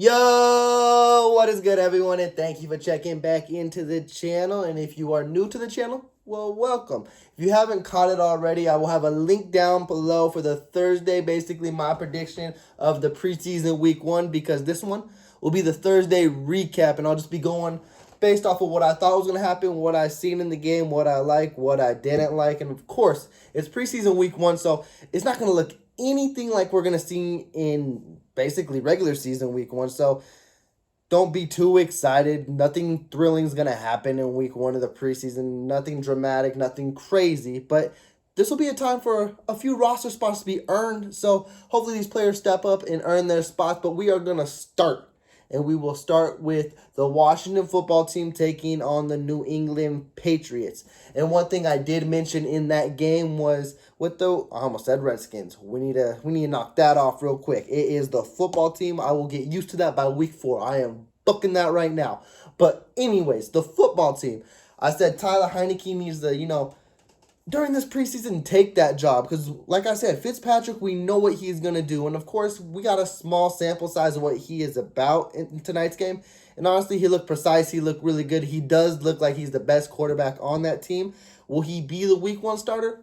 Yo, what is good, everyone? And thank you for checking back into the channel. And if you are new to the channel, well, welcome. If you haven't caught it already, I will have a link down below for the Thursday, basically my prediction of the preseason week 1, because this one will be the Thursday recap, and I'll just be going based off of what I thought was going to happen, what I seen in the game, what I like, what I didn't like. And of course, it's preseason week 1, so it's not going to look anything like we're going to see in basically regular season week 1. So don't be too excited. Nothing thrilling is going to happen in week 1 of the preseason. Nothing dramatic, nothing crazy. But this will be a time for a few roster spots to be earned. So hopefully these players step up and earn their spots. But we are going to start. And we will start with the Washington football team taking on the New England Patriots. And one thing I did mention in that game was with the, I almost said Redskins. We need to knock that off real quick. It is the football team. I will get used to that by week 4. I am booking that right now. But anyways, the football team. I said Tyler Heineke needs to, during this preseason, take that job. Because, like I said, Fitzpatrick, we know what he's going to do. And, of course, we got a small sample size of what he is about in tonight's game. And, honestly, he looked precise. He looked really good. He does look like he's the best quarterback on that team. Will he be the week 1 starter?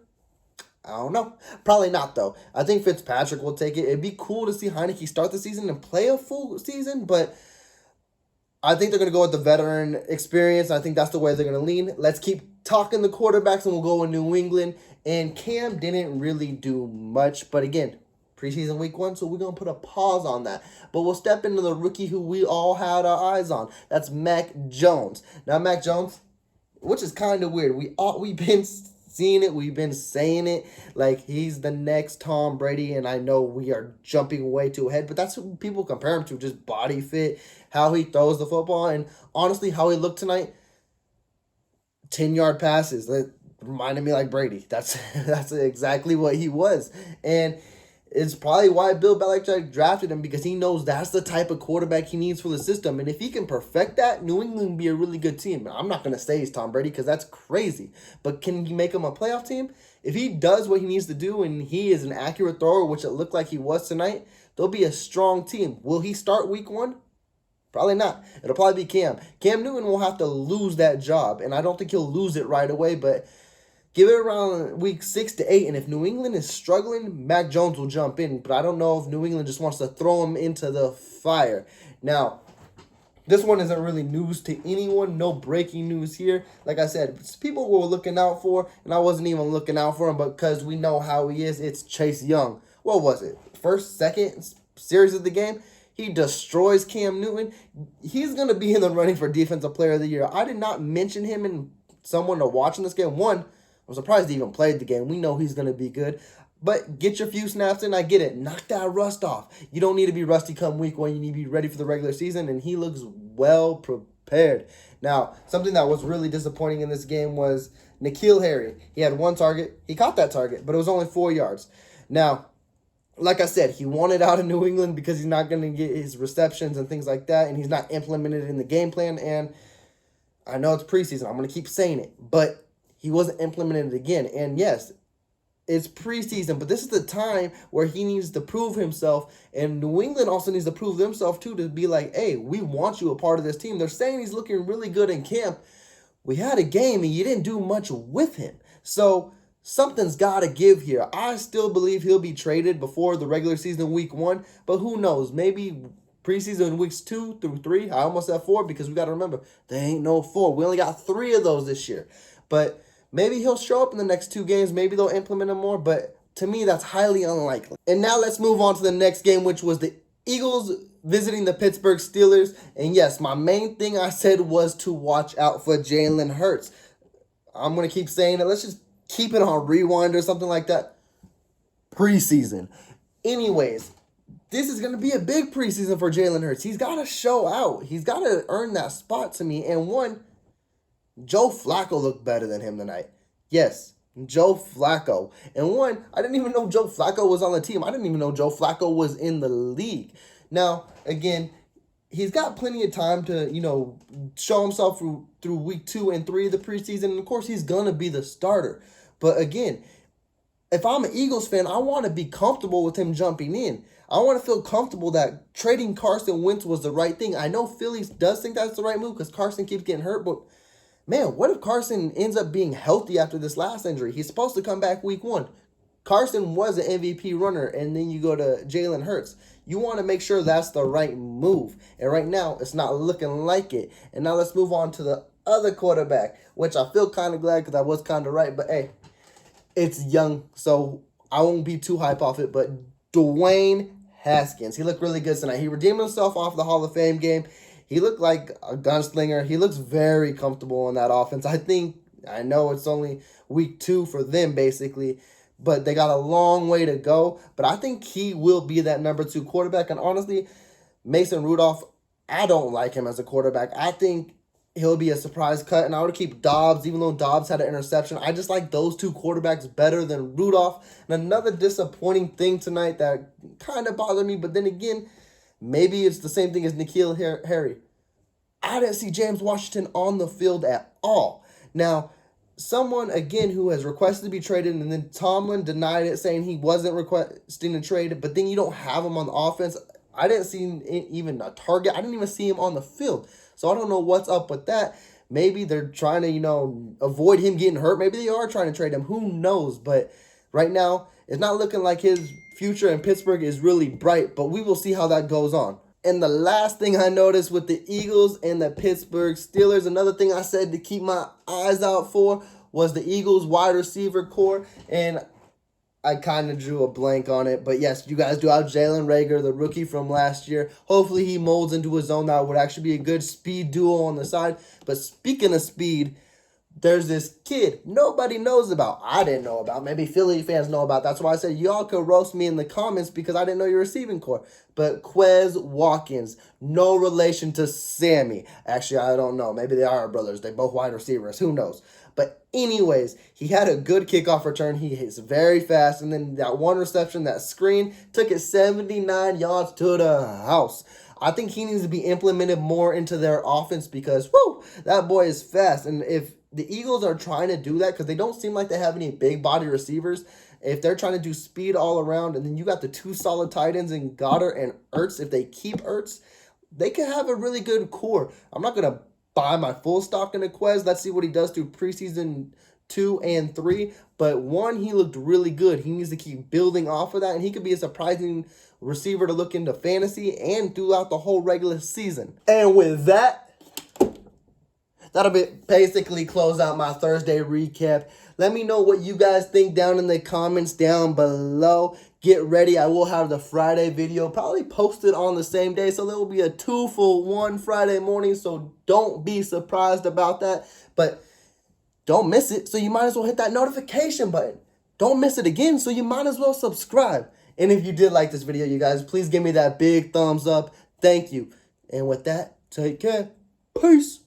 I don't know. Probably not, though. I think Fitzpatrick will take it. It'd be cool to see Heineke start the season and play a full season, but I think they're going to go with the veteran experience. I think that's the way they're going to lean. Let's keep talking the quarterbacks, and we'll go with New England. And Cam didn't really do much. But again, preseason week 1, so we're going to put a pause on that. But we'll step into the rookie who we all had our eyes on. That's Mac Jones. Now, Mac Jones, which is kind of weird. We've been seeing it. We've been saying it like he's the next Tom Brady, and I know we are jumping way too ahead, but that's who people compare him to, just body fit, how he throws the football, and honestly, how he looked tonight, 10-yard passes. That reminded me like Brady. That's exactly what he was, and it's probably why Bill Belichick drafted him, because he knows that's the type of quarterback he needs for the system. And if he can perfect that, New England will be a really good team. I'm not going to say he's Tom Brady because that's crazy. But can you make him a playoff team? If he does what he needs to do and he is an accurate thrower, which it looked like he was tonight, they'll be a strong team. Will he start week 1? Probably not. It'll probably be Cam. Cam Newton will have to lose that job, and I don't think he'll lose it right away, but give it around week 6 to 8, and if New England is struggling, Mac Jones will jump in. But I don't know if New England just wants to throw him into the fire. Now, this one isn't really news to anyone. No breaking news here. Like I said, people were looking out for, and I wasn't even looking out for him because we know how he is. It's Chase Young. What was it? First, second series of the game? He destroys Cam Newton. He's going to be in the running for Defensive Player of the Year. I did not mention him in someone to watch in this game. One, I'm surprised he even played the game. We know he's going to be good. But get your few snaps in. I get it. Knock that rust off. You don't need to be rusty come week 1. You need to be ready for the regular season, and he looks well prepared. Now, something that was really disappointing in this game was N'Keal Harry. He had 1 target. He caught that target, but it was only 4 yards. Now, like I said, he wanted out of New England because he's not going to get his receptions and things like that, and he's not implemented in the game plan. And I know it's preseason. I'm going to keep saying it, but he wasn't implemented again. And yes, it's preseason, but this is the time where he needs to prove himself. And New England also needs to prove themselves too, to be like, hey, we want you a part of this team. They're saying he's looking really good in camp. We had a game and you didn't do much with him. So something's got to give here. I still believe he'll be traded before the regular season week 1, but who knows? Maybe preseason weeks 2 through 3. I almost said 4 because we got to remember, there ain't no 4. We only got 3 of those this year. But maybe he'll show up in the next 2 games. Maybe they'll implement him more. But to me, that's highly unlikely. And now let's move on to the next game, which was the Eagles visiting the Pittsburgh Steelers. And yes, my main thing I said was to watch out for Jalen Hurts. I'm going to keep saying it. Let's just keep it on rewind or something like that. Preseason. Anyways, this is going to be a big preseason for Jalen Hurts. He's got to show out. He's got to earn that spot to me. And one, Joe Flacco looked better than him tonight. Yes, Joe Flacco. And one, I didn't even know Joe Flacco was on the team. I didn't even know Joe Flacco was in the league. Now, again, he's got plenty of time to, show himself through week 2 and 3 of the preseason. And, of course, he's going to be the starter. But, again, if I'm an Eagles fan, I want to be comfortable with him jumping in. I want to feel comfortable that trading Carson Wentz was the right thing. I know Philly does think that's the right move because Carson keeps getting hurt, but man, what if Carson ends up being healthy after this last injury? He's supposed to come back week 1. Carson was an MVP runner, and then you go to Jalen Hurts. You want to make sure that's the right move. And right now, it's not looking like it. And now let's move on to the other quarterback, which I feel kind of glad because I was kind of right. But hey, it's young, so I won't be too hype off it. But Dwayne Haskins, he looked really good tonight. He redeemed himself off the Hall of Fame game. He looked like a gunslinger. He looks very comfortable in that offense. I know it's only week 2 for them, basically, but they got a long way to go. But I think he will be that number 2 quarterback. And honestly, Mason Rudolph, I don't like him as a quarterback. I think he'll be a surprise cut. And I would keep Dobbs, even though Dobbs had an interception. I just like those 2 quarterbacks better than Rudolph. And another disappointing thing tonight that kind of bothered me, but then again, maybe it's the same thing as N'Keal Harry. I didn't see James Washington on the field at all. Now, someone, again, who has requested to be traded, and then Tomlin denied it, saying he wasn't requesting to trade, but then you don't have him on the offense. I didn't see even a target. I didn't even see him on the field. So I don't know what's up with that. Maybe they're trying to, avoid him getting hurt. Maybe they are trying to trade him. Who knows? But right now, it's not looking like his future in Pittsburgh is really bright, but we will see how that goes on. And the last thing I noticed with the Eagles and the Pittsburgh Steelers, another thing I said to keep my eyes out for was the Eagles wide receiver core. And I kind of drew a blank on it. But yes, you guys do have Jalen Reagor, the rookie from last year. Hopefully he molds into his own. That would actually be a good speed duo on the side. But speaking of speed, there's this kid nobody knows about. I didn't know about. Maybe Philly fans know about. That's why I said y'all could roast me in the comments because I didn't know your receiving core. But Quez Watkins, no relation to Sammy. Actually, I don't know. Maybe they are brothers. They both wide receivers. Who knows? But anyways, he had a good kickoff return. He hits very fast. And then that one reception, that screen, took it 79 yards to the house. I think he needs to be implemented more into their offense because, that boy is fast. And if the Eagles are trying to do that, because they don't seem like they have any big body receivers, if they're trying to do speed all around, and then you got the 2 solid tight ends in Goddard and Ertz, if they keep Ertz, they could have a really good core. I'm not going to buy my full stock in Quez. Let's see what he does through preseason 2 and 3. But 1, he looked really good. He needs to keep building off of that, and he could be a surprising receiver to look into fantasy and throughout the whole regular season. And with that, that'll basically close out my Thursday recap. Let me know what you guys think down in the comments down below. Get ready. I will have the Friday video probably posted on the same day. So there will be a 2-for-1 Friday morning. So don't be surprised about that. But don't miss it. So you might as well hit that notification button. Don't miss it again. So you might as well subscribe. And if you did like this video, you guys, please give me that big thumbs up. Thank you. And with that, take care. Peace.